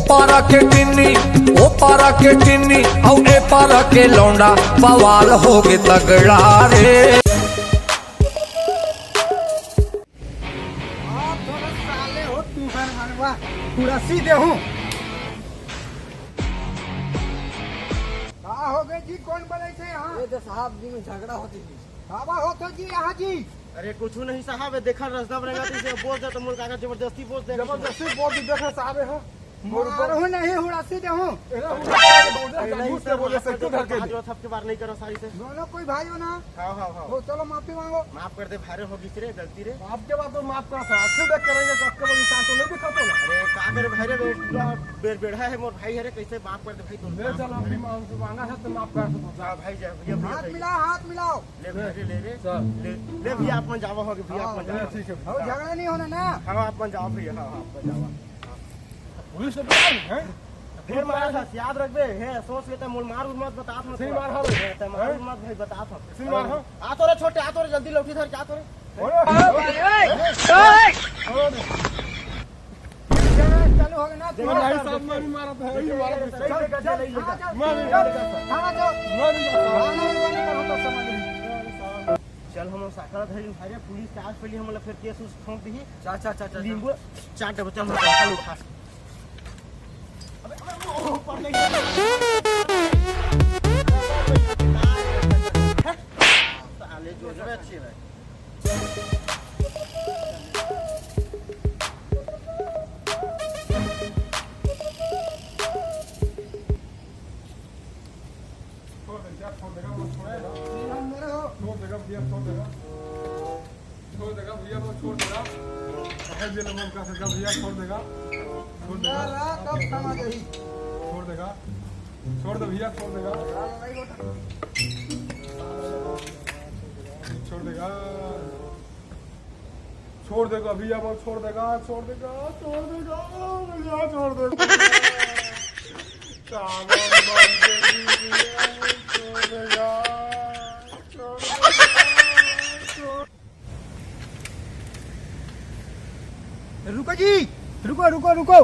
पारा के टिन्नी ओ पारा के टिन्नी औ ए पारा के लौंडा बवाल हो गए तगड़ा रे। आप थोड़ा साले हो तूफान मानवा पूरा सीधे हूँ। कहाँ हो गए जी? कौन बोले थे यहाँ? ये तो साहब जी में झगड़ा होती थी। हवा होते जी यहाँ जी। अरे कुछ नहीं साहब, देखा रास्ता बनेगा तो इसे बोल दे तो मुल्क आकर जबरदस्ती बोल दे। जबरदस्ती बोल दी देखा साहब है। मारू नहीं हुड़ा सीधे हूँ। सबके बार नहीं करो सारी से। दोनों कोई भाई हो ना? हाँ हाँ हाँ। वो चलो माफी मांगो। माफ कर दे, भारे होगी रे गलती रे। आपके बाद तो माफ कर साथ देख करेंगे सबके बड़ी साथ तो नहीं दिखा तो। अरे का करे भाई रे, पूरा बेर बेड़ा है मोर भाई है, कैसे माफ कर दे भाई तुम। ले चलो अभी मांगा है तो माफ कर दो। हां भाई जा भैया, हाथ मिलाओ हाथ मिलाओ। ले भाई ले रे ले भैया, आप मन जावा होगे भैया, आप मन जावा। ठीक है झगड़ा नहीं होना ना। हां आप मन जाओ भैया, हां आप मन जावा। पुलिस से बुला है फिर मारा था, याद रखबे है, सोच लेते मोल मार मत बता मत। सही मार हो ते मार मत भाई, बता था सही मार हो। आ तो रे छोटे, आ तो रे जल्दी लौटी धर, क्या तो रे चालू हो गया ना। नहीं साहब मारी मारा तो है, ये मारा सही जगह चल ले जा। चल हम साकरा धरी भाई, पुलिस के आज पहले हम फिर केस उस ठोक दी। चाचा नींबू चाट बच्चा हम साकरा उठा। ऊपर नहीं साले जो जरा अच्छी है। छोड़ देगा भैया वो छोड़ देगा। जेल में का सजा भैया छोड़ देगा। छोड़ देगा कब समझ आई। छोड़ देगा, छोड़ दो भैया, छोड़ देगा, छोड़ देगा, छोड़ देगा भैया वो छोड़ देगा, छोड़ देगा, छोड़ देगा भैया, छोड़ देगा। छोड़ देगा, रुको जी, रुको रुको रुको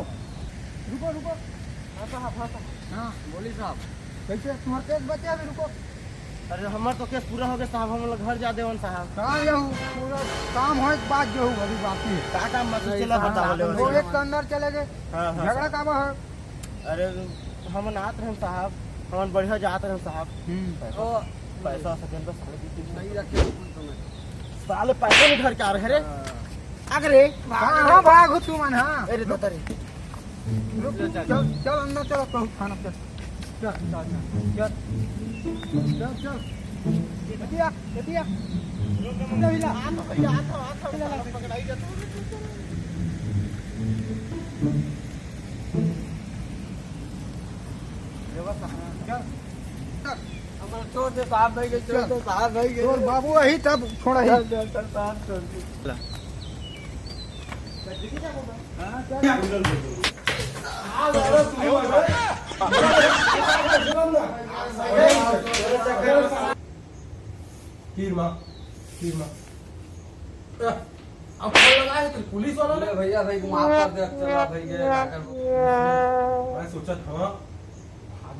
रुको रुको। हाँ बोली साहब कैसे तुम्हारे केस बचे अभी? रुको। अरे हमार तो केस पूरा हो गया साहब, हम लोग घर जा देवन साहब। कहाँ जाऊँ? पूरा काम हो बात जो हूँ अभी बाकी है। का काम मत चला बता बोले वो एक के अंदर चले गए। झगड़ा का है? अरे हम नात रहे साहब, हम बढ़िया जात रहे साहब। पैसा सेकंड पे नहीं रखे साले पैसा नहीं घर के आ रहे रे। अरे हाँ भाग हो तू मन। हाँ अरे तो तेरे चल अंदर चलो, कहूँ खाना चल चल चल चल चल बेटिया बेटिया पकड़ाई जाता। छोड़ दे साहब भाई, छोड़ दे साहब भाई। और बाबू यही तब छोड़ा ही। पुलिस वाला ने भैया भाई को माफ कर दे। चला भाई मैं सोचा था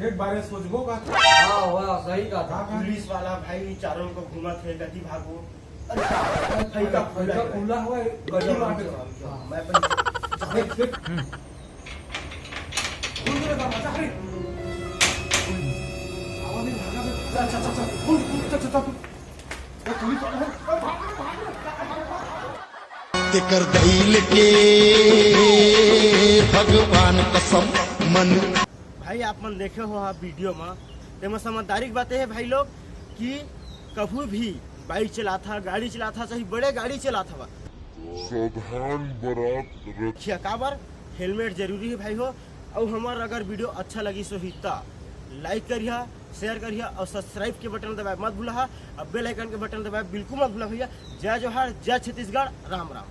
एक बारे सोचबो का। हाँ वाह सही कहा था। पुलिस वाला भाई चारों को घूमा थे, गति भागो खुला हुआ गड्डी मार के मैं कर दिल के भगवान कसम मन। भाई आप मन देखे हो आप वीडियो में, तेमा समझदारी की बातें है भाई लोग कि कभी भी बाइक चला था, गाड़ी चला था, चाहे बड़े गाड़ी चला था, सावधान बरात रखिए का बार हेलमेट जरूरी है भाई हो। और हमार अगर वीडियो अच्छा लगी सो हिता लाइक करिया, शेयर करिए और सब्सक्राइब के बटन दबाए मत भूला और बेल आइकन के बटन दबाए बिल्कुल मत भूला भैया। जय जोहार, जय छत्तीसगढ़, राम राम।